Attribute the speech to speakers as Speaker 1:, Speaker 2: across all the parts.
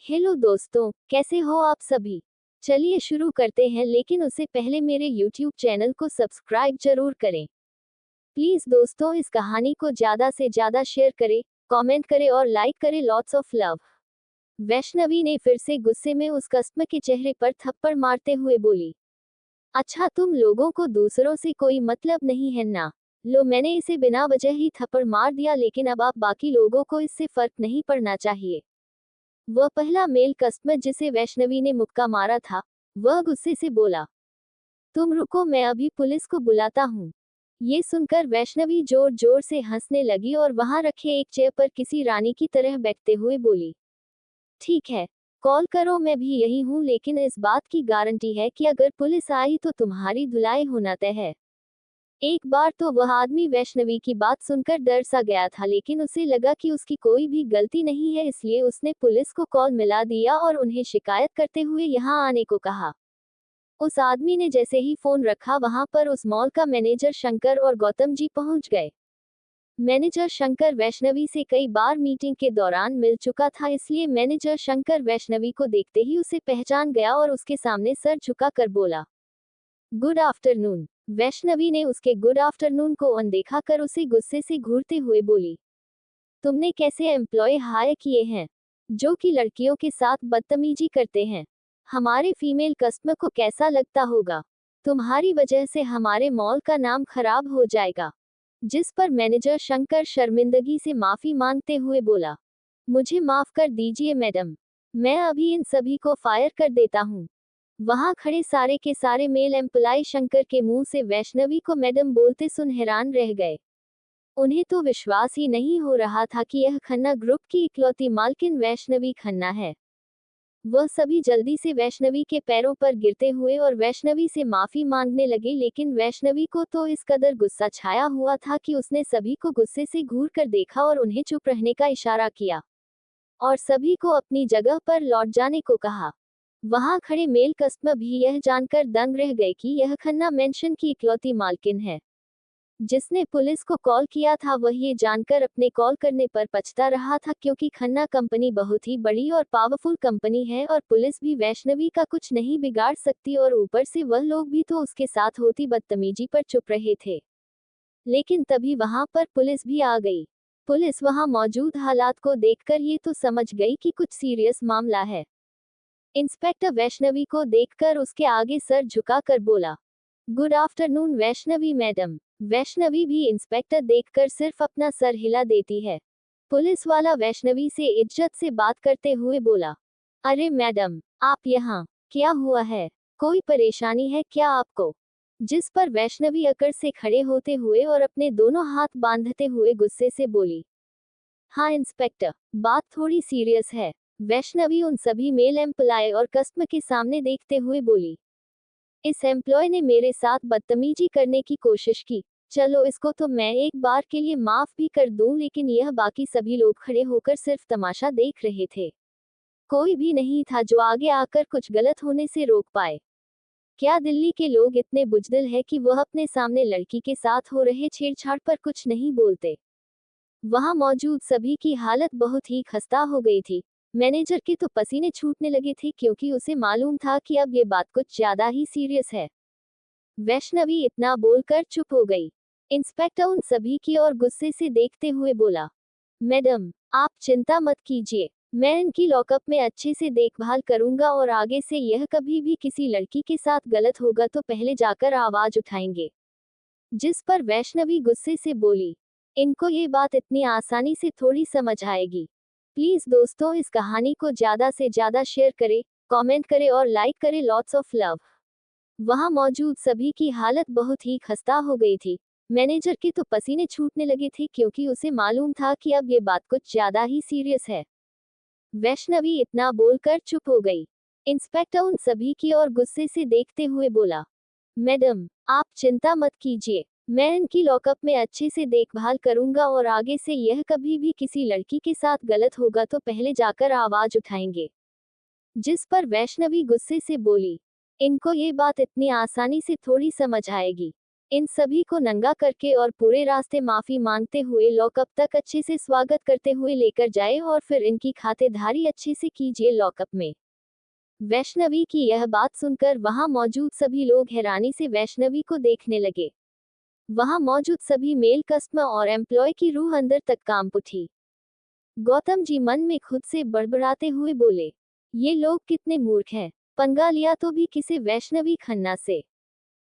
Speaker 1: Hello दोस्तों, कैसे हो आप सभी। चलिए शुरू करते हैं, लेकिन उससे पहले मेरे YouTube चैनल को सब्सक्राइब जरूर करें। प्लीज दोस्तों, इस कहानी को ज्यादा से ज्यादा शेयर करें, कमेंट करें और लाइक करें। Lots of love. वैष्णवी ने फिर से गुस्से में उस कस्म के चेहरे पर थप्पड़ मारते हुए बोली, अच्छा तुम लोगों को दूसरों से कोई मतलब नहीं है ना। लो, मैंने इसे बिना वजह ही थप्पड़ मार दिया, लेकिन अब आप बाकी लोगों को इससे फर्क नहीं पड़ना चाहिए। वह पहला मेल कस्टमर जिसे वैष्णवी ने मुक्का मारा था, वह गुस्से से बोला, तुम रुको, मैं अभी पुलिस को बुलाता हूँ। ये सुनकर वैष्णवी जोर जोर से हंसने लगी और वहां रखे एक चेयर पर किसी रानी की तरह बैठते हुए बोली, ठीक है, कॉल करो, मैं भी यही हूँ, लेकिन इस बात की गारंटी है कि अगर पुलिस आई तो तुम्हारी धुलाई होना तय है। एक बार तो वह आदमी वैष्णवी की बात सुनकर डर सा गया था, लेकिन उसे लगा कि उसकी कोई भी गलती नहीं है, इसलिए उसने पुलिस को कॉल मिला दिया और उन्हें शिकायत करते हुए यहां आने को कहा। उस आदमी ने जैसे ही फोन रखा, वहां पर उस मॉल का मैनेजर शंकर और गौतम जी पहुंच गए। मैनेजर शंकर वैष्णवी से कई बार मीटिंग के दौरान मिल चुका था, इसलिए मैनेजर शंकर वैष्णवी को देखते ही उसे पहचान गया और उसके सामने सर झुका कर बोला, गुड आफ्टरनून। वैष्णवी ने उसके गुड आफ्टरनून को अनदेखा कर उसे गुस्से से घूरते हुए बोली, तुमने कैसे एम्प्लॉय हायर किए हैं जो कि लड़कियों के साथ बदतमीजी करते हैं। हमारे फीमेल कस्टमर को कैसा लगता होगा। तुम्हारी वजह से हमारे मॉल का नाम खराब हो जाएगा। जिस पर मैनेजर शंकर शर्मिंदगी से माफी मांगते हुए बोला, मुझे माफ कर दीजिए मैडम, मैं अभी इन सभी को फायर कर देता हूँ। वहां खड़े सारे के सारे मेल एम्प्लॉय शंकर के मुंह से वैष्णवी को मैडम बोलते सुन हैरान रह गए। उन्हें तो विश्वास ही नहीं हो रहा था कि यह खन्ना ग्रुप की इकलौती मालकिन वैष्णवी खन्ना है। वह सभी जल्दी से वैष्णवी के पैरों पर गिरते हुए और वैष्णवी से माफी मांगने लगे, लेकिन वैष्णवी को तो इस कदर गुस्सा छाया हुआ था कि उसने सभी को गुस्से से घूर कर देखा और उन्हें चुप रहने का इशारा किया और सभी को अपनी जगह पर लौट जाने को कहा। वहां खड़े मेल कस्टमर भी यह जानकर दंग रह गए कि यह खन्ना मेंशन की इकलौती मालकिन है। जिसने पुलिस को कॉल किया था वह ये जानकर अपने कॉल करने पर पछता रहा था, क्योंकि खन्ना कंपनी बहुत ही बड़ी और पावरफुल कंपनी है और पुलिस भी वैष्णवी का कुछ नहीं बिगाड़ सकती, और ऊपर से वह लोग भी तो उसके साथ होती बदतमीजी पर चुप रहे थे। लेकिन तभी वहां पर पुलिस भी आ गई। पुलिस वहां मौजूद हालात को देखकर ये तो समझ गई कि कुछ सीरियस मामला है। इंस्पेक्टर वैष्णवी को देखकर उसके आगे सर झुकाकर बोला, good afternoon Vaishnavi madam. Vaishnavi भी इंस्पेक्टर देखकर सिर्फ अपना सर हिला देती है। पुलिस वाला वैष्णवी से इज्जत से बात करते हुए बोला, अरे मैडम, आप यहाँ, क्या हुआ है, कोई परेशानी है क्या आपको। जिस पर वैष्णवी अकड़ से खड़े होते हुए और अपने दोनों हाथ बांधते हुए गुस्से से बोली, हाँ इंस्पेक्टर, बात थोड़ी सीरियस है। वैष्णवी उन सभी मेल एम्प्लॉय और कस्टमर के सामने देखते हुए बोली, इस एम्प्लॉय ने मेरे साथ बदतमीजी करने की कोशिश की। चलो, इसको तो मैं एक बार के लिए माफ भी कर दूं, लेकिन यह बाकी सभी लोग खड़े होकर सिर्फ तमाशा देख रहे थे। कोई भी नहीं था जो आगे आकर कुछ गलत होने से रोक पाए। क्या दिल्ली के लोग इतने बुजदिल है कि वह अपने सामने लड़की के साथ हो रहे छेड़छाड़ पर कुछ नहीं बोलते। वहां मौजूद सभी की हालत बहुत ही खस्ता हो गई थी। मैनेजर के तो पसीने छूटने लगे थे, क्योंकि उसे मालूम था कि अब ये बात कुछ ज्यादा ही सीरियस है। वैष्णवी इतना बोलकर चुप हो गई। इंस्पेक्टर उन सभी की ओर गुस्से से देखते हुए बोला, मैडम, आप चिंता मत कीजिए, मैं इनकी लॉकअप में अच्छे से देखभाल करूंगा और आगे से यह कभी भी किसी लड़की के साथ गलत होगा तो पहले जाकर आवाज उठाएंगे। जिस पर वैष्णवी गुस्से से बोली, इनको ये बात इतनी आसानी से थोड़ी समझ आएगी। प्लीज दोस्तों, इस कहानी को ज्यादा से ज्यादा शेयर करें, कमेंट करें और लाइक करें। Lots of love. वहां मौजूद सभी की हालत बहुत ही खस्ता हो गई थी। मैनेजर के तो पसीने छूटने लगे थे, क्योंकि उसे मालूम था कि अब ये बात कुछ ज्यादा ही सीरियस है। वैष्णवी इतना बोलकर चुप हो गई। इंस्पेक्टर उन सभी की ओर गुस्से से देखते हुए बोला, मैडम, आप चिंता मत कीजिए, मैं इनकी लॉकअप में अच्छे से देखभाल करूंगा और आगे से यह कभी भी किसी लड़की के साथ गलत होगा तो पहले जाकर आवाज उठाएंगे। जिस पर वैष्णवी गुस्से से बोली, इनको ये बात इतनी आसानी से थोड़ी समझ आएगी। इन सभी को नंगा करके और पूरे रास्ते माफी मांगते हुए लॉकअप तक अच्छे से स्वागत करते हुए लेकर जाए और फिर इनकी खातेदारी अच्छे से कीजिए लॉकअप में। वैष्णवी की यह बात सुनकर वहां मौजूद सभी लोग हैरानी से वैष्णवी को देखने लगे। वहां मौजूद सभी मेल कस्टमर और एम्प्लॉय की रूह अंदर तक कांप उठी। गौतम जी मन में खुद से बड़बड़ाते हुए बोले, ये लोग कितने मूर्ख हैं, पंगा लिया तो भी किसी वैष्णवी खन्ना से।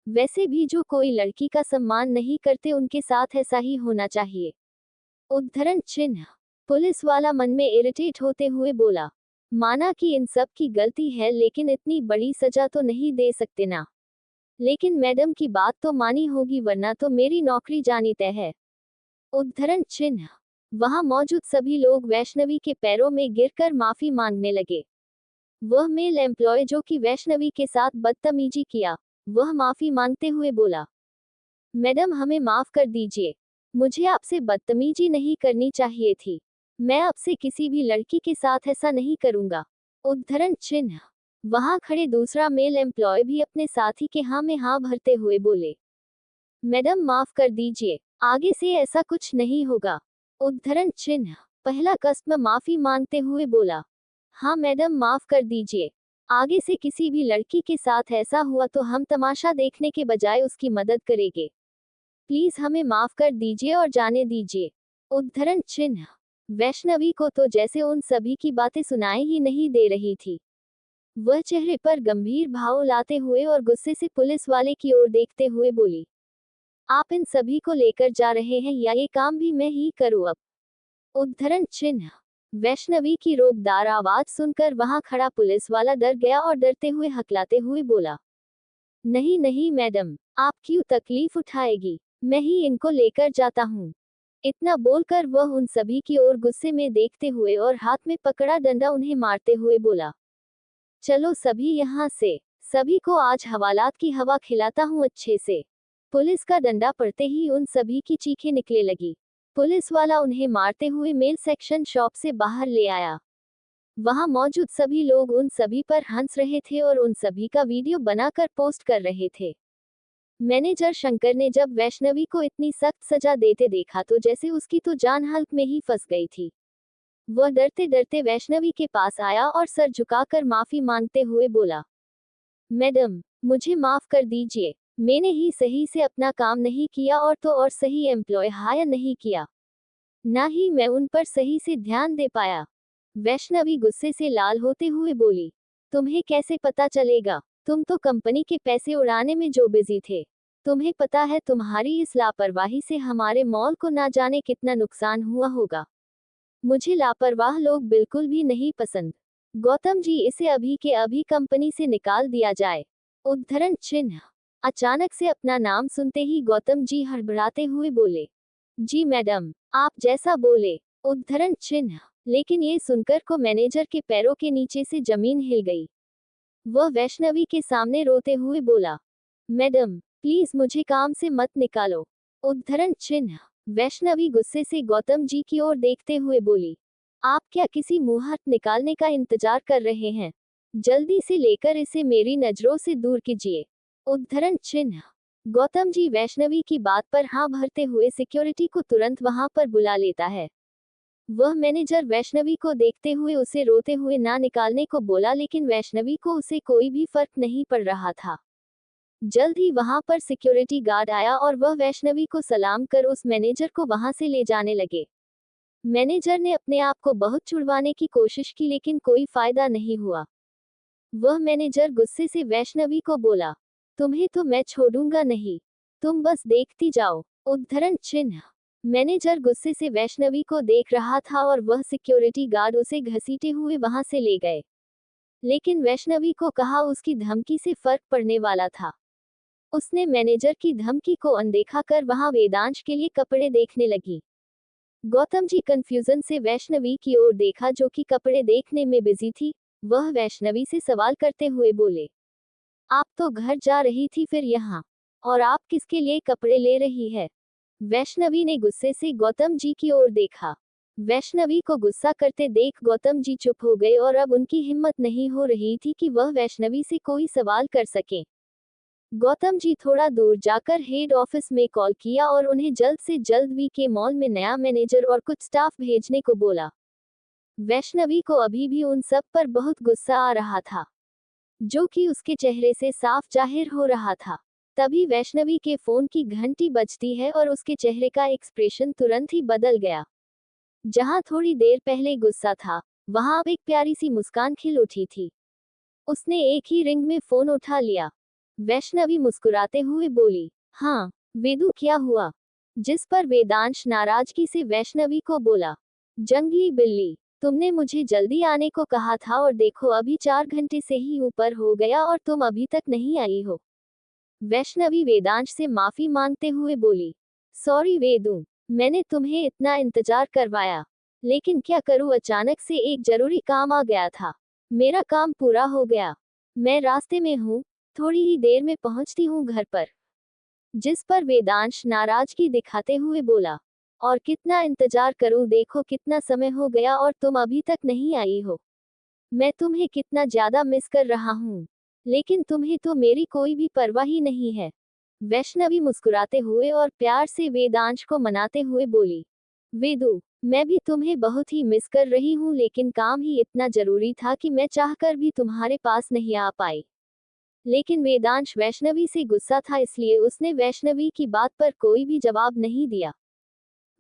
Speaker 1: वैसे भी जो कोई लड़की का सम्मान नहीं करते उनके साथ ऐसा ही होना चाहिए। उद्धरण चिन्ह। पुलिस वाला मन में इरिटेट होते हुए बोला, माना कि इन सब की गलती है लेकिन इतनी बड़ी सजा तो नहीं दे सकते ना। लेकिन मैडम की बात तो मानी होगी वरना तो मेरी नौकरी जानी तय है। उद्धरण चिन्ह। वहां मौजूद सभी लोग वैष्णवी के पैरों में गिरकर माफी मांगने लगे। वह मेल एम्प्लॉय जो कि वैष्णवी के साथ बदतमीजी किया, वह माफी मांगते हुए बोला, मैडम हमें माफ कर दीजिए, मुझे आपसे बदतमीजी नहीं करनी चाहिए थी। मैं आपसे किसी भी लड़की के साथ ऐसा नहीं करूंगा। उद्धरण चिन्ह। वहां खड़े दूसरा मेल एम्प्लॉय भी अपने साथी के हाँ में हाँ भरते हुए बोले, मैडम माफ कर दीजिए, आगे से ऐसा कुछ नहीं होगा। उद्धरण चिन्ह। पहला कस्टमर माफी मांगते हुए बोला, हाँ मैडम माफ कर दीजिए, आगे से किसी भी लड़की के साथ ऐसा हुआ तो हम तमाशा देखने के बजाय उसकी मदद करेंगे। प्लीज हमें माफ कर दीजिए और जाने दीजिए। उद्धरण चिन्ह। वैष्णवी को तो जैसे उन सभी की बातें सुनाई ही नहीं दे रही थी। वह चेहरे पर गंभीर भाव लाते हुए और गुस्से से पुलिस वाले की ओर देखते हुए बोली, आप इन सभी को लेकर जा रहे हैं या ये काम भी मैं ही करूं अब। उद्धरण चिन्ह। वैष्णवी की रोकदार आवाज सुनकर वहां खड़ा पुलिस वाला डर गया और डरते हुए हकलाते हुए बोला, नहीं नहीं मैडम, आप क्यों तकलीफ उठाएगी, मैं ही इनको लेकर जाता हूँ। इतना बोलकर वह उन सभी की ओर गुस्से में देखते हुए और हाथ में पकड़ा डंडा उन्हें मारते हुए बोला, चलो सभी यहाँ से, सभी को आज हवालात की हवा खिलाता हूँ अच्छे से। पुलिस का डंडा पड़ते ही उन सभी की चीखें निकले लगी। पुलिस वाला उन्हें मारते हुए मेल सेक्शन शॉप से बाहर ले आया। वहां मौजूद सभी लोग उन सभी पर हंस रहे थे और उन सभी का वीडियो बनाकर पोस्ट कर रहे थे। मैनेजर शंकर ने जब वैष्णवी को इतनी सख्त सजा देते देखा तो जैसे उसकी तो जान हल्क में ही फंस गई थी। वह डरते डरते वैष्णवी के पास आया और सर झुकाकर माफी मांगते हुए बोला, मैडम मुझे माफ कर दीजिए, मैंने ही सही से अपना काम नहीं किया और सही एम्प्लॉय हायर नहीं किया, ना ही मैं उन पर सही से ध्यान दे पाया। वैष्णवी गुस्से से लाल होते हुए बोली, तुम्हें कैसे पता चलेगा, तुम तो कंपनी के पैसे उड़ाने में जो बिजी थे। तुम्हें पता है तुम्हारी इस लापरवाही से हमारे मॉल को ना जाने कितना नुकसान हुआ होगा। मुझे लापरवाह लोग बिल्कुल भी नहीं पसंद। गौतम जी इसे अभी के अभी कंपनी से निकाल दिया जाए। उद्धरण चिन्ह। अचानक से अपना नाम सुनते ही गौतम जी हड़बड़ाते हुए बोले, जी मैडम, आप जैसा बोले। उद्धरण चिन्ह। लेकिन ये सुनकर को मैनेजर के पैरों के नीचे से जमीन हिल गई। वह वैष्णवी के सामने रोते हुए बोला, मैडम प्लीज मुझे काम से मत निकालो। उद्धरण चिन्ह। वैष्णवी गुस्से से गौतम जी की ओर देखते हुए बोली, आप क्या किसी मुहूर्त निकालने का इंतजार कर रहे हैं? जल्दी से लेकर इसे मेरी नजरों से दूर कीजिए। उद्धरण चिन्ह। गौतम जी वैष्णवी की बात पर हाँ भरते हुए सिक्योरिटी को तुरंत वहां पर बुला लेता है। वह मैनेजर वैष्णवी को देखते हुए उसे रोते हुए ना निकालने को बोला लेकिन वैष्णवी को उसे कोई भी फर्क नहीं पड़ रहा था। जल्द ही वहां पर सिक्योरिटी गार्ड आया और वह वैष्णवी को सलाम कर उस मैनेजर को वहां से ले जाने लगे। मैनेजर ने अपने आप को बहुत छुड़वाने की कोशिश की लेकिन कोई फायदा नहीं हुआ। वह मैनेजर गुस्से से वैष्णवी को बोला, तुम्हें तो मैं छोड़ूंगा नहीं, तुम बस देखती जाओ। उद्धरण चिन्ह। मैनेजर गुस्से से वैष्णवी को देख रहा था और वह सिक्योरिटी गार्ड उसे घसीटे हुए वहां से ले गए। लेकिन वैष्णवी को कहा उसकी धमकी से फर्क पड़ने वाला था। उसने मैनेजर की धमकी को अनदेखा कर वहां वेदांश के लिए कपड़े देखने लगी। गौतम जी कंफ्यूजन से वैष्णवी की ओर देखा जो कि कपड़े देखने में बिजी थी। वह वैष्णवी से सवाल करते हुए बोले, आप तो घर जा रही थी फिर यहाँ, और आप किसके लिए कपड़े ले रही है? वैष्णवी ने गुस्से से गौतम जी की ओर देखा। वैष्णवी को गुस्सा करते देख गौतम जी चुप हो गए और अब उनकी हिम्मत नहीं हो रही थी कि वह वैष्णवी से कोई सवाल कर सके। गौतम जी थोड़ा दूर जाकर हेड ऑफिस में कॉल किया और उन्हें जल्द से जल्द वीके मॉल में नया मैनेजर और कुछ स्टाफ भेजने को बोला। वैष्णवी को अभी भी उन सब पर बहुत गुस्सा आ रहा था, जो कि उसके चेहरे से साफ जाहिर हो रहा था। तभी वैष्णवी के फोन की घंटी बजती है और उसके चेहरे का एक्सप्रेशन तुरंत ही बदल गया। जहां थोड़ी देर पहले गुस्सा था, वहां अब एक प्यारी सी मुस्कान खिल उठी थी। उसने एक ही रिंग में फोन उठा लिया। वैष्णवी मुस्कुराते हुए बोली, हाँ वेदु, क्या हुआ? जिस पर वेदांश नाराजगी से वैष्णवी को बोला, जंगली बिल्ली, तुमने मुझे जल्दी आने को कहा था और देखो अभी 4 घंटे से ही ऊपर हो गया और तुम अभी तक नहीं आई हो। वैष्णवी वेदांश से माफी मांगते हुए बोली, सॉरी वेदु, मैंने तुम्हें इतना इंतजार करवाया, लेकिन क्या करूं, अचानक से एक जरूरी काम आ गया था। मेरा काम पूरा हो गया, मैं रास्ते में हूँ, थोड़ी ही देर में पहुंचती हूँ घर पर। जिस पर वेदांश नाराजगी दिखाते हुए बोला, और कितना इंतजार करूं, देखो कितना समय हो गया और तुम अभी तक नहीं आई हो। मैं तुम्हें कितना ज्यादा मिस कर रहा हूँ, लेकिन तुम्हें तो मेरी कोई भी परवाह ही नहीं है। वैष्णवी मुस्कुराते हुए और प्यार से वेदांश को मनाते हुए बोली, वेदु, मैं भी तुम्हें बहुत ही मिस कर रही हूँ, लेकिन काम ही इतना जरूरी था कि मैं चाहकर भी तुम्हारे पास नहीं आ पाई। लेकिन वेदांश वैष्णवी से गुस्सा था, इसलिए उसने वैष्णवी की बात पर कोई भी जवाब नहीं दिया।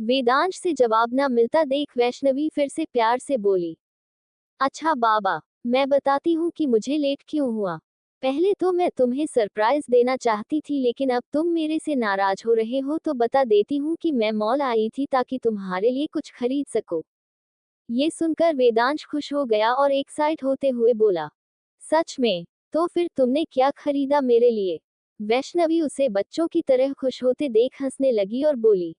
Speaker 1: वेदांश से जवाब न मिलता देख वैष्णवी फिर से प्यार से बोली, अच्छा बाबा, मैं बताती हूँ कि मुझे लेट क्यों हुआ। पहले तो मैं तुम्हें सरप्राइज देना चाहती थी, लेकिन अब तुम मेरे से नाराज हो रहे हो तो बता देती हूँ कि मैं मॉल आई थी ताकि तुम्हारे लिए कुछ खरीद सको। ये सुनकर वेदांश खुश हो गया और एक्साइट होते हुए बोला, सच में? तो फिर तुमने क्या खरीदा मेरे लिए? वैष्णवी उसे बच्चों की तरह खुश होते देख हंसने लगी और बोली,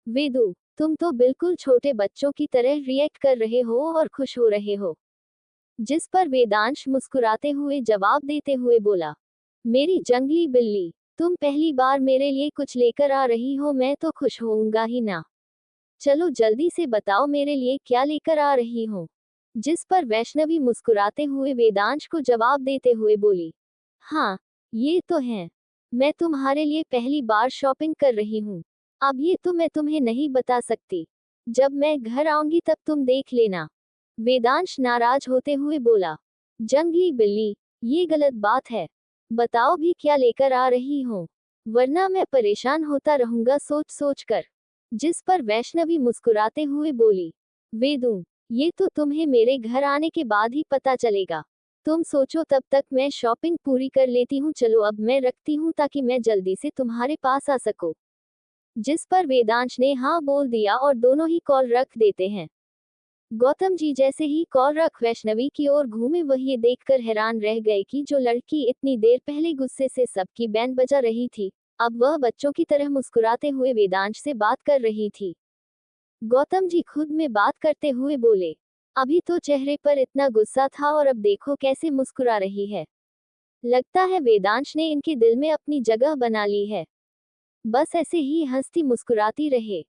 Speaker 1: वेदु, तुम तो बिल्कुल छोटे बच्चों की तरह रिएक्ट कर रहे हो और खुश हो रहे हो। जिस पर वेदांश मुस्कुराते हुए जवाब देते हुए बोला, मेरी जंगली बिल्ली, तुम पहली बार मेरे लिए कुछ लेकर आ रही हो, मैं तो खुश होऊंगा ही ना। चलो जल्दी से बताओ मेरे लिए क्या लेकर आ रही हो। जिस पर वैष्णवी मुस्कुराते हुए वेदांश को जवाब देते हुए बोली, हाँ, ये तो है। मैं तुम्हारे लिए पहली बार शॉपिंग कर रही हूँ। अब ये तो मैं तुम्हें नहीं बता सकती। जब मैं घर आऊंगी तब तुम देख लेना। वेदांश नाराज होते हुए बोला, जंगली बिल्ली, ये गलत बात है। बताओ भी क्या लेकर आ रही हो, वरना मैं परेशान होता रहूंगा सोच सोच कर। जिस पर वैष्णवी मुस्कुराते हुए बोली, वेदु, ये तो तुम्हें मेरे घर आने के बाद ही पता चलेगा। तुम सोचो, तब तक मैं शॉपिंग पूरी कर लेती हूँ। चलो अब मैं रखती हूँ ताकि मैं जल्दी से तुम्हारे पास आ सकूं। जिस पर वेदांश ने हाँ बोल दिया और दोनों ही कॉल रख देते हैं। गौतम जी जैसे ही कॉल रख वैष्णवी की ओर घूमे, वह ये देखकर हैरान रह गए कि जो लड़की इतनी देर पहले गुस्से से सबकी बैंड बजा रही थी, अब वह बच्चों की तरह मुस्कुराते हुए वेदांश से बात कर रही थी। गौतम जी खुद में बात करते हुए बोले, अभी तो चेहरे पर इतना गुस्सा था और अब देखो कैसे मुस्कुरा रही है। लगता है वेदांश ने इनके दिल में अपनी जगह बना ली है। बस ऐसे ही हंसती मुस्कुराती रहे।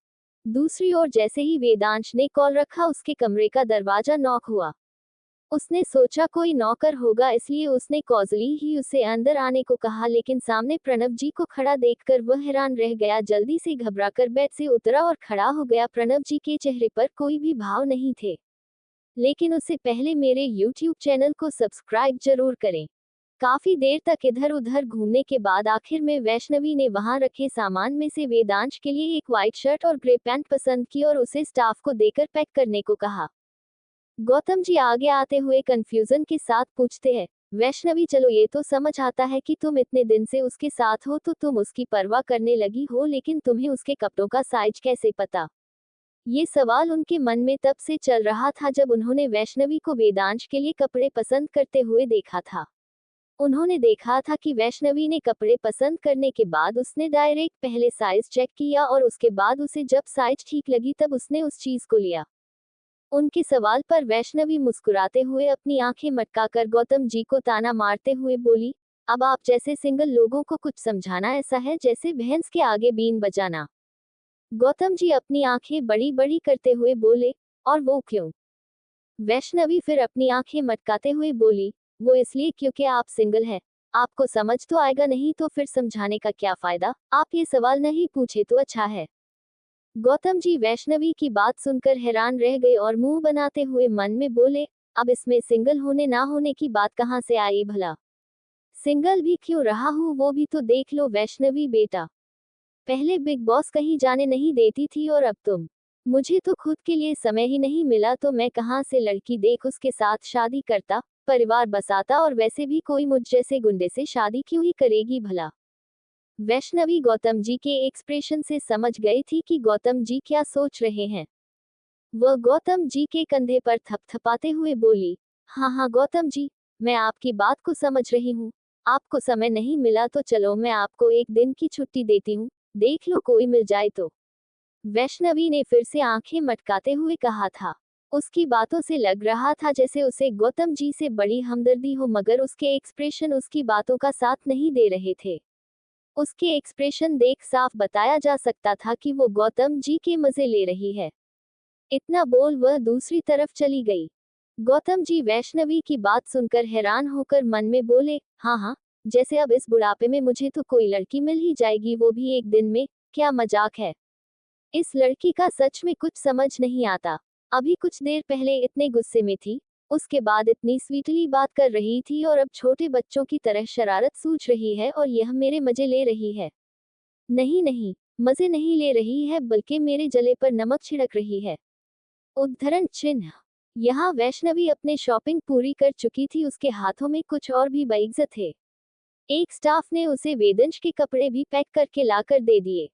Speaker 1: दूसरी ओर जैसे ही वेदांश ने कॉल रखा, उसके कमरे का दरवाजा नॉक हुआ। उसने सोचा कोई नौकर होगा, इसलिए उसने कॉजली ही उसे अंदर आने को कहा, लेकिन सामने प्रणव जी को खड़ा देखकर वह हैरान रह गया। जल्दी से घबराकर बेड से उतरा और खड़ा हो गया। प्रणव जी के चेहरे पर कोई भी भाव नहीं थे। लेकिन उससे पहले मेरे YouTube चैनल को सब्सक्राइब जरूर करें। काफी देर तक इधर उधर घूमने के बाद आखिर में वैष्णवी ने वहां रखे सामान में से वेदांश के लिए एक व्हाइट शर्ट और ग्रे पैंट पसंद की और उसे स्टाफ को देकर पैक करने को कहा। गौतम जी आगे आते हुए कंफ्यूजन के साथ पूछते हैं, वैष्णवी, चलो ये तो समझ आता है कि तुम इतने दिन से उसके साथ हो तो तुम उसकी परवाह करने लगी हो, लेकिन तुम्हें उसके कपड़ों का साइज कैसे पता? ये सवाल उनके मन में तब से चल रहा था जब उन्होंने वैष्णवी को वेदांश के लिए कपड़े पसंद करते हुए देखा था। उन्होंने देखा था कि वैष्णवी ने कपड़े पसंद करने के बाद उसने डायरेक्ट पहले साइज चेक किया और उसके बाद उसे जब साइज ठीक लगी तब उसने उस चीज को लिया। उनके सवाल पर वैष्णवी मुस्कुराते हुए अपनी आंखें मटकाकर गौतम जी को ताना मारते हुए बोली, अब आप जैसे सिंगल लोगों को कुछ समझाना ऐसा है जैसे भैंस के आगे बीन बजाना। गौतम जी अपनी आंखें बड़ी बड़ी करते हुए बोले, और वो क्यों? वैष्णवी फिर अपनी आंखें मटकाते हुए बोली, वो इसलिए क्योंकि आप सिंगल है। आपको समझ तो आएगा, नहीं तो फिर समझाने का क्या फायदा, आप ये सवाल नहीं पूछे तो अच्छा है। गौतम जी वैष्णवी की बात सुनकर हैरान रह गए और मुंह बनाते हुए मन में बोले, अब इसमें सिंगल होने ना होने की बात कहाँ से आई भला। सिंगल भी क्यों रहा हूँ वो भी तो देख लो वैष्णवी बेटा। पहले बिग बॉस कहीं जाने नहीं देती थी और अब तुम। मुझे तो खुद के लिए समय ही नहीं मिला तो मैं कहाँ से लड़की देख उसके साथ शादी करता, परिवार बसाता, और वैसे भी कोई मुझ जैसे गुंडे से शादी क्यों ही करेगी भला। वैष्णवी गौतम जी के एक्सप्रेशन से समझ गई थी कि गौतम जी क्या सोच रहे हैं। वह गौतम जी के कंधे पर थपथपाते हुए बोली, हाँ हाँ गौतम जी, मैं आपकी बात को समझ रही हूँ। आपको समय नहीं मिला तो चलो मैं आपको एक दिन की छुट्टी देती हूँ, देख लो कोई मिल जाए तो। वैष्णवी ने फिर से आंखें मटकाते हुए कहा था। उसकी बातों से लग रहा था जैसे उसे गौतम जी से बड़ी हमदर्दी हो, मगर उसके एक्सप्रेशन उसकी बातों का साथ नहीं दे रहे थे। उसके एक्सप्रेशन देख साफ बताया जा सकता था कि वो गौतम जी के मजे ले रही है। इतना बोल वह दूसरी तरफ चली गई। गौतम जी वैष्णवी की बात सुनकर हैरान होकर मन में बोले, हाँ हाँ, जैसे अब इस बुढ़ापे में मुझे तो कोई लड़की मिल ही जाएगी, वो भी एक दिन में, क्या मजाक है। इस लड़की का सच में कुछ समझ नहीं आता। अभी कुछ देर पहले इतने गुस्से में थी, उसके बाद इतनी स्वीटली बात कर रही थी और अब छोटे बच्चों की तरह शरारत सूझ रही है और यह मेरे मजे ले रही है। नहीं नहीं, मजे नहीं ले रही है बल्कि मेरे जले पर नमक छिड़क रही है। उद्धरण चिन्ह। यहाँ वैष्णवी अपने शॉपिंग पूरी कर चुकी थी, उसके हाथों में कुछ और भी बाइक्स थे। एक स्टाफ ने उसे वेदंश के कपड़े भी पैक करके लाकर दे दिए।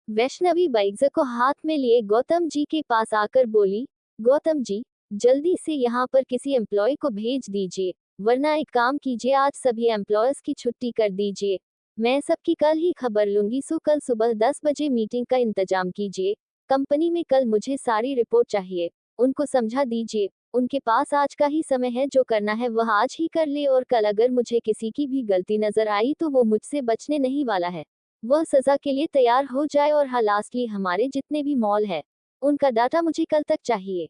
Speaker 1: वैष्णवी बाइक्स को हाथ में लिए गौतम जी के पास आकर बोली, गौतम जी, जल्दी से यहाँ पर किसी एम्प्लॉय को भेज दीजिए, वरना एक काम कीजिए, आज सभी एम्प्लॉयज की छुट्टी कर दीजिए। मैं सबकी कल ही खबर लूंगी, सो कल सुबह 10 बजे मीटिंग का इंतजाम कीजिए। कंपनी में कल मुझे सारी रिपोर्ट चाहिए। उनको समझा दीजिए, उनके पास आज का ही समय है, जो करना है वह आज ही कर ले, और कल अगर मुझे किसी की भी गलती नजर आई तो वो मुझसे बचने नहीं वाला है। वह सजा के लिए तैयार हो जाए। और हाँ, लास्टली हमारे जितने भी मॉल है उनका डाटा मुझे कल तक चाहिए।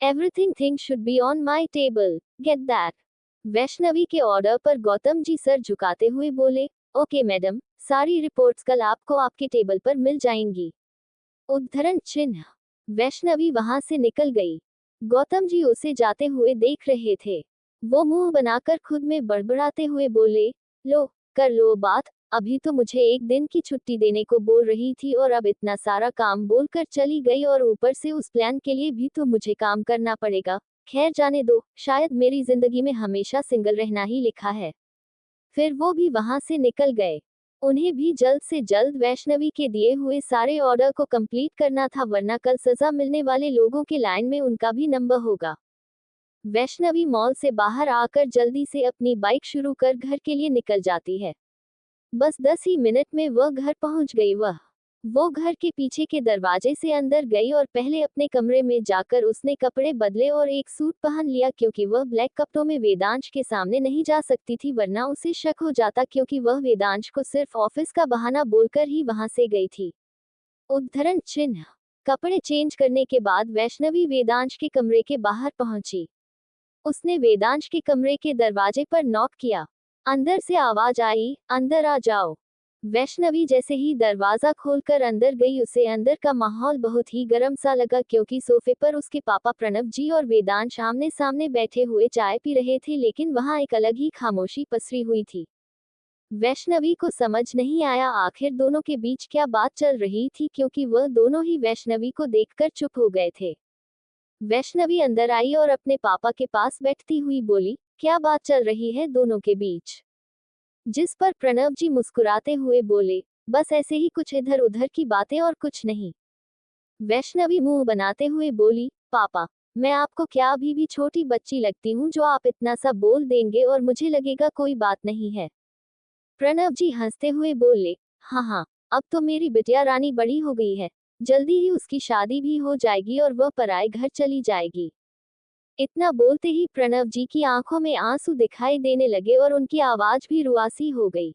Speaker 1: Everything thing should be on my table, get that. Vaishnavi के ऑर्डर पर गौतम जी सर झुकाते हुए बोले, ओके मैडम, सारी रिपोर्ट्स कल आपको आपके टेबल पर मिल जाएंगी। उद्धरण चिन्ह। वैष्णवी वहां से निकल गई। गौतम जी उसे जाते हुए देख रहे थे। वो मुंह बनाकर खुद में बड़बड़ाते हुए बोले, लो, कर लो बात, अभी तो मुझे एक दिन की छुट्टी देने को बोल रही थी और अब इतना सारा काम बोलकर चली गई, और ऊपर से उस प्लान के लिए भी तो मुझे काम करना पड़ेगा। खैर जाने दो, शायद मेरी जिंदगी में हमेशा सिंगल रहना ही लिखा है। फिर वो भी वहां से निकल गए। उन्हें भी जल्द से जल्द वैष्णवी के दिए हुए सारे ऑर्डर को कंप्लीट करना था, वरना कल सजा मिलने वाले लोगों के लाइन में उनका भी नंबर होगा। वैष्णवी मॉल से बाहर आकर जल्दी से अपनी बाइक शुरू कर घर के लिए निकल जाती है। बस 10 ही मिनट में वह घर पहुंच गई। वो घर के पीछे के दरवाजे से अंदर गई और पहले अपने कमरे में जाकर उसने कपड़े बदले और एक सूट पहन लिया, क्योंकि वह ब्लैक कपड़ों में वेदांश के सामने नहीं जा सकती थी, वरना उसे शक हो जाता, क्योंकि वह वेदांश को सिर्फ ऑफिस का बहाना बोलकर ही वहां से गई थी। उद्धरण चिन्ह। कपड़े चेंज करने के बाद वैष्णवी वेदांश के कमरे के बाहर पहुंची। उसने वेदांश के कमरे के दरवाजे पर नॉक किया। अंदर से आवाज आई, अंदर आ जाओ। वैष्णवी जैसे ही दरवाजा खोलकर अंदर गई, उसे अंदर का माहौल बहुत ही गर्म सा लगा, क्योंकि सोफे पर उसके पापा प्रणव जी और वेदांश आमने सामने बैठे हुए चाय पी रहे थे, लेकिन वहां एक अलग ही खामोशी पसरी हुई थी। वैष्णवी को समझ नहीं आया आखिर दोनों के बीच क्या बात चल रही थी, क्योंकि वह दोनों ही वैष्णवी को देखकर चुप हो गए थे। वैष्णवी अंदर आई और अपने पापा के पास बैठती हुई बोली, क्या बात चल रही है दोनों के बीच। जिस पर प्रणव जी मुस्कुराते हुए बोले, बस ऐसे ही कुछ इधर उधर की बातें और कुछ नहीं। वैष्णवी मुंह बनाते हुए बोली, पापा, मैं आपको क्या अभी भी छोटी बच्ची लगती हूँ जो आप इतना सा बोल देंगे और मुझे लगेगा कोई बात नहीं है। प्रणव जी हंसते हुए बोले, हाँ हाँ, अब तो मेरी बिटिया रानी बड़ी हो गई है, जल्दी ही उसकी शादी भी हो जाएगी और वह पराए घर चली जाएगी। इतना बोलते ही प्रणव जी की आंखों में आंसू दिखाई देने लगे और उनकी आवाज भी रुआसी हो गई।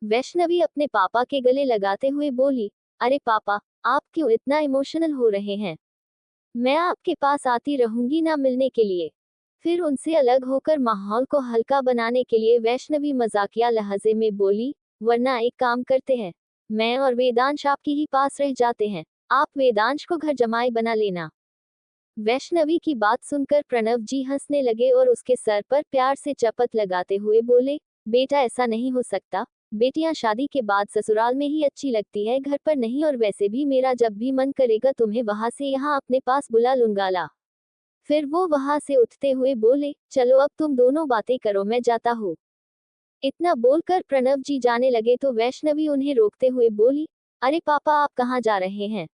Speaker 1: वैष्णवी अपने पापा के गले लगाते हुए बोली, अरे पापा, आप क्यों इतना इमोशनल हो रहे हैं? मैं आपके पास आती रहूंगी ना मिलने के लिए। फिर उनसे अलग होकर माहौल को हल्का बनाने के लिए वैष्णवी मजाकिया लहजे में बोली, वरना एक काम करते हैं, मैं और वेदांश आपके ही पास रह जाते हैं, आप वेदांश को घर जमाई बना लेना। वैष्णवी की बात सुनकर प्रणव जी हंसने लगे और उसके सर पर प्यार से चपत लगाते हुए बोले, बेटा ऐसा नहीं हो सकता, बेटियां शादी के बाद ससुराल में ही अच्छी लगती है, घर पर नहीं, और वैसे भी मेरा जब भी मन करेगा तुम्हें वहां से यहाँ अपने पास बुला लूंगा ला। फिर वो वहां से उठते हुए बोले, चलो अब तुम दोनों बातें करो, मैं जाता हूँ। इतना बोलकर प्रणव जी जाने लगे तो वैष्णवी उन्हें रोकते हुए बोली, अरे पापा आप कहाँ जा रहे हैं,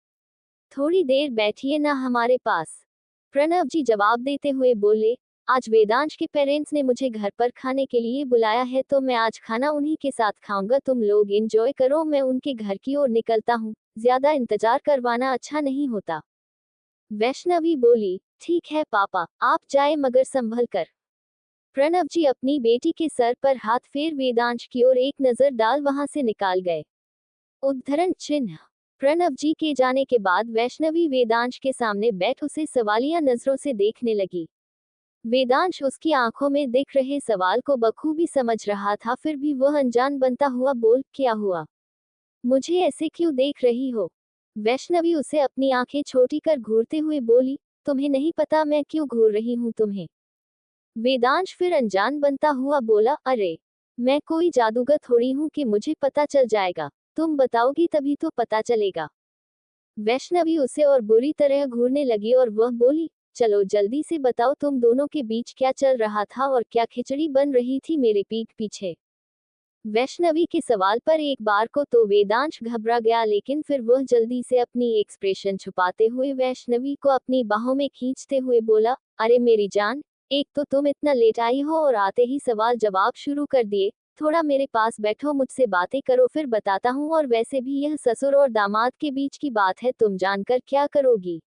Speaker 1: थोड़ी देर बैठिए ना हमारे पास। प्रणव जी जवाब देते हुए बोले, आज वेदांश के पेरेंट्स ने मुझे घर पर खाने के लिए बुलाया है तो मैं आज खाना उन्हीं के साथ खाऊंगा, तुम लोग एंजॉय करो, मैं उनके घर की ओर निकलता हूँ, ज्यादा इंतजार करवाना अच्छा नहीं होता। वैष्णवी बोली, ठीक है पापा, आप जाए मगर संभल कर। प्रणव जी अपनी बेटी के सर पर हाथ फेर वेदांश की ओर एक नजर डाल वहां से निकाल गए। उद्धरण चिन्ह। प्रणव जी के जाने के बाद वैष्णवी वेदांश के सामने बैठ उसे सवालिया नजरों से देखने लगी। वेदांश उसकी आंखों में दिख रहे सवाल को बखूबी समझ रहा था, फिर भी वह अनजान बनता हुआ बोल, क्या हुआ, मुझे ऐसे क्यों देख रही हो। वैष्णवी उसे अपनी आंखें छोटी कर घूरते हुए बोली, तुम्हें नहीं पता मैं क्यों घूर रही हूँ तुम्हें। वेदांश फिर अनजान बनता हुआ बोला, अरे मैं कोई जादूगर थोड़ी हूँ कि मुझे पता चल जाएगा, तुम बताओगी तभी तो पता चलेगा। वैष्णवी उसे और बुरी तरह घूरने लगी और वह बोली, चलो जल्दी से बताओ तुम दोनों के बीच क्या चल रहा था और क्या खिचड़ी बन रही थी मेरे पीठ पीछे। वैष्णवी के सवाल पर एक बार को तो वेदांश घबरा गया, लेकिन फिर वह जल्दी से अपनी एक्सप्रेशन छुपाते हुए वैष्णवी को अपनी बाहों में खींचते हुए बोला, अरे मेरी जान, एक तो तुम इतना लेट आई हो और आते ही सवाल जवाब शुरू कर दिए, थोड़ा मेरे पास बैठो, मुझसे बातें करो, फिर बताता हूँ, और वैसे भी यह ससुर और दामाद के बीच की बात है, तुम जानकर क्या करोगी।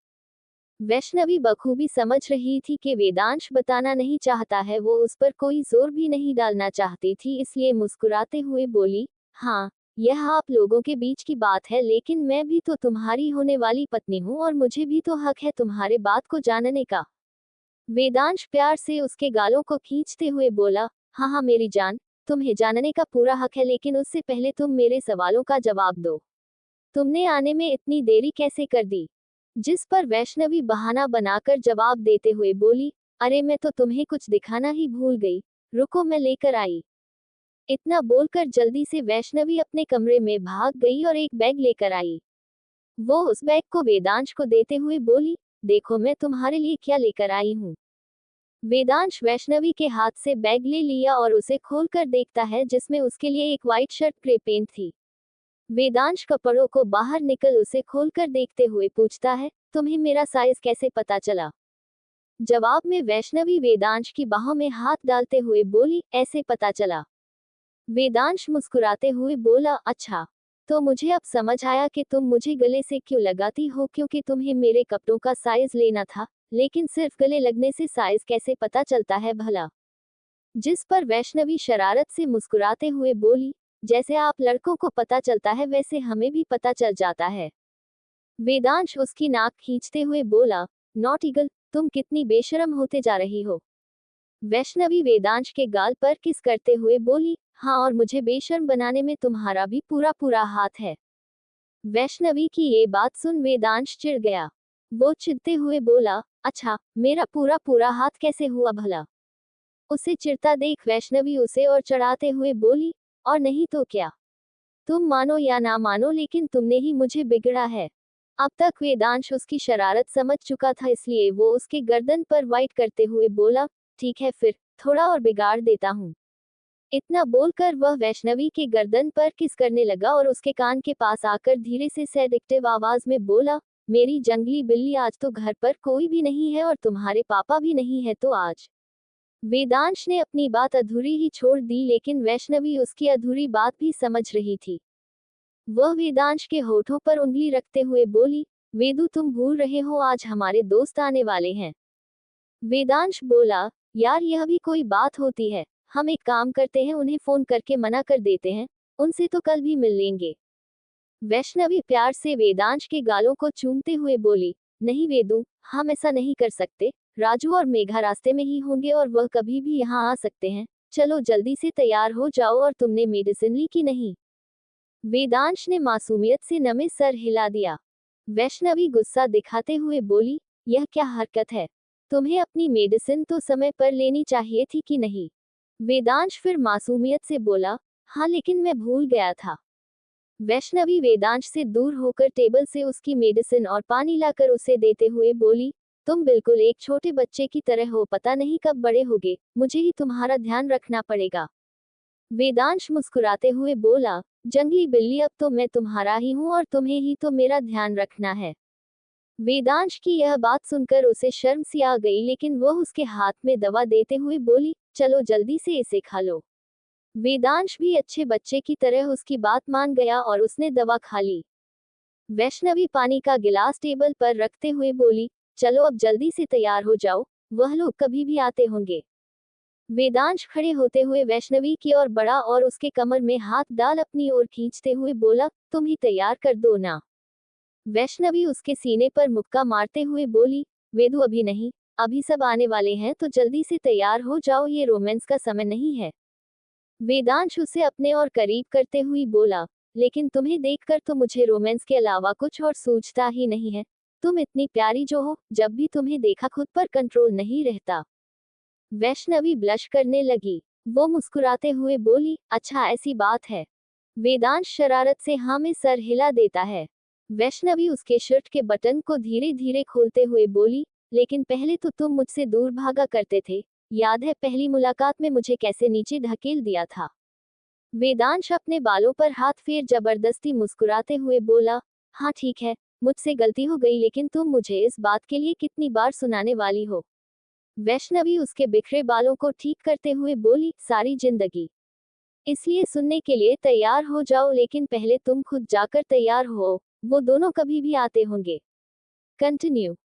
Speaker 1: वैष्णवी बखूबी समझ रही थी कि वेदांश बताना नहीं चाहता है, वो उस पर कोई जोर भी नहीं डालना चाहती थी, इसलिए मुस्कुराते हुए बोली, हाँ यह आप लोगों के बीच की बात है, लेकिन मैं भी तो तुम्हारी होने वाली पत्नी हूँ और मुझे भी तो हक है तुम्हारे बात को जानने का। वेदांश प्यार से उसके गालों को खींचते हुए बोला, हाँ हाँ मेरी जान, तुम्हें जानने का पूरा हक है, लेकिन उससे पहले तुम मेरे सवालों का जवाब दो, तुमने आने में इतनी देरी कैसे कर दी। जिस पर वैष्णवी बहाना बनाकर जवाब देते हुए बोली, अरे मैं तो तुम्हें कुछ दिखाना ही भूल गई, रुको मैं लेकर आई। इतना बोलकर जल्दी से वैष्णवी अपने कमरे में भाग गई और एक बैग लेकर आई। वो उस बैग को वेदांश को देते हुए बोली, देखो मैं तुम्हारे लिए क्या लेकर आई हूँ। वेदांश वैष्णवी के हाथ से बैग ले लिया और उसे खोलकर देखता है, जिसमें उसके लिए एक व्हाइट शर्ट प्रे पेंट थी। वेदांश कपड़ों को बाहर निकल उसे खोलकर देखते हुए पूछता है, तुम्हें मेरा साइज कैसे पता चला। जवाब में वैष्णवी वेदांश की बाहों में हाथ डालते हुए बोली, ऐसे पता चला। वेदांश मुस्कुराते हुए बोला, अच्छा तो मुझे अब समझ आया कि तुम मुझे गले से क्यों लगाती हो, क्योंकि तुम्हें मेरे कपड़ों का साइज लेना था, लेकिन सिर्फ गले लगने से साइज कैसे पता चलता है भला। जिस पर वैष्णवी शरारत से मुस्कुराते हुए बोली, जैसे आप लड़कों को पता चलता है वैसे हमें भी पता चल जाता है। वेदांश उसकी नाक खींचते हुए बोला, नॉट ईगल, तुम कितनी बेशरम होते जा रही हो। वैष्णवी वेदांश के गाल पर किस करते हुए बोली, हाँ और मुझे बेशर्म बनाने में तुम्हारा भी पूरा पूरा हाथ है। वैष्णवी की ये बात सुन वेदांश चिढ़ गया। वो चिढ़ते हुए बोला, अच्छा मेरा पूरा पूरा हाथ कैसे हुआ भला। उसे चिढ़ता देख वैष्णवी उसे और चढ़ाते हुए बोली, और नहीं तो क्या, तुम मानो या ना मानो लेकिन तुमने ही मुझे बिगड़ा है। अब तक वेदांश उसकी शरारत समझ चुका था, इसलिए वो उसके गर्दन पर वाइट करते हुए बोला, ठीक है फिर थोड़ा और बिगाड़ देता हूँ। इतना बोलकर वह वैष्णवी के गर्दन पर किस करने लगा और उसके कान के पास आकर धीरे से सेडिक्टिव आवाज में बोला, मेरी जंगली बिल्ली, आज तो घर पर कोई भी नहीं है और तुम्हारे पापा भी नहीं है, तो आज। वेदांश ने अपनी बात अधूरी ही छोड़ दी, लेकिन वैष्णवी उसकी अधूरी बात भी समझ रही थी। वह वेदांश के होठों पर उंगली रखते हुए बोली, वेदू तुम भूल रहे हो आज हमारे दोस्त आने वाले हैं। वेदांश बोला, यार यह भी कोई बात होती है, हम एक काम करते हैं, उन्हें फोन करके मना कर देते हैं, उनसे तो कल भी मिल लेंगे। वैष्णवी प्यार से वेदांश के गालों को चूमते हुए बोली, नहीं वेदू, हम ऐसा नहीं कर सकते, राजू और मेघा रास्ते में ही होंगे और वह कभी भी यहाँ आ सकते हैं। चलो जल्दी से तैयार हो जाओ। और तुमने मेडिसिन ली कि नहीं? वेदांश ने मासूमियत से नमे सर हिला दिया। वैष्णवी गुस्सा दिखाते हुए बोली, यह क्या हरकत है? तुम्हें अपनी मेडिसिन तो समय पर लेनी चाहिए थी कि नहीं? वेदांश फिर मासूमियत से बोला, हाँ लेकिन मैं भूल गया था। वैष्णवी वेदांश से दूर होकर टेबल से उसकी मेडिसिन और पानी लाकर उसे देते हुए बोली, तुम बिल्कुल एक छोटे बच्चे की तरह हो, पता नहीं कब बड़े होगे, मुझे ही तुम्हारा ध्यान रखना पड़ेगा। वेदांश मुस्कुराते हुए बोला, जंगली बिल्ली, अब तो मैं तुम्हारा ही हूँ और तुम्हें ही तो मेरा ध्यान रखना है। वेदांश की यह बात सुनकर उसे शर्म सी आ गई, लेकिन वह उसके हाथ में दवा देते हुए बोली, चलो जल्दी से इसे खा लो। वेदांश भी अच्छे बच्चे की तरह उसकी बात मान गया और उसने दवा खा ली। वैष्णवी पानी का गिलास टेबल पर रखते हुए बोली, चलो अब जल्दी से तैयार हो जाओ, वह लोग कभी भी आते होंगे। वेदांश खड़े होते हुए वैष्णवी की ओर बढ़ा और उसके कमर में हाथ डाल अपनी ओर खींचते हुए बोला, तुम ही तैयार कर दो ना। वैष्णवी उसके सीने पर मुक्का मारते हुए बोली, वेदु अभी नहीं, अभी सब आने वाले हैं, तो जल्दी से तैयार हो जाओ, ये रोमांस का समय नहीं है। वेदांश उसे अपने और करीब करते हुए बोला, लेकिन तुम्हें देखकर तो मुझे रोमांस के अलावा कुछ और सूझता ही नहीं है। तुम इतनी प्यारी जो हो, जब भी तुम्हें देखा खुद पर कंट्रोल नहीं रहता। वैष्णवी ब्लश करने लगी। वो मुस्कुराते हुए बोली, अच्छा ऐसी बात है। वेदांश शरारत से हाँ में सर हिला देता है। वैष्णवी उसके शर्ट के बटन को धीरे धीरे खोलते हुए बोली, लेकिन पहले तो तुम मुझसे दूर भागा करते थे, याद है पहली मुलाकात में मुझे कैसे नीचे ढकेल दिया था? वेदांश अपने बालों पर हाथ फेर जबरदस्ती मुस्कुराते हुए बोला, हाँ ठीक है, मुझसे गलती हो गई, लेकिन तुम मुझे इस बात के लिए कितनी बार सुनाने वाली हो? वैष्णवी उसके बिखरे बालों को ठीक करते हुए बोली, सारी जिंदगी। इसलिए सुनने के लिए तैयार हो जाओ, लेकिन पहले तुम खुद जाकर तैयार हो, वो दोनों कभी भी आते होंगे। कंटिन्यू।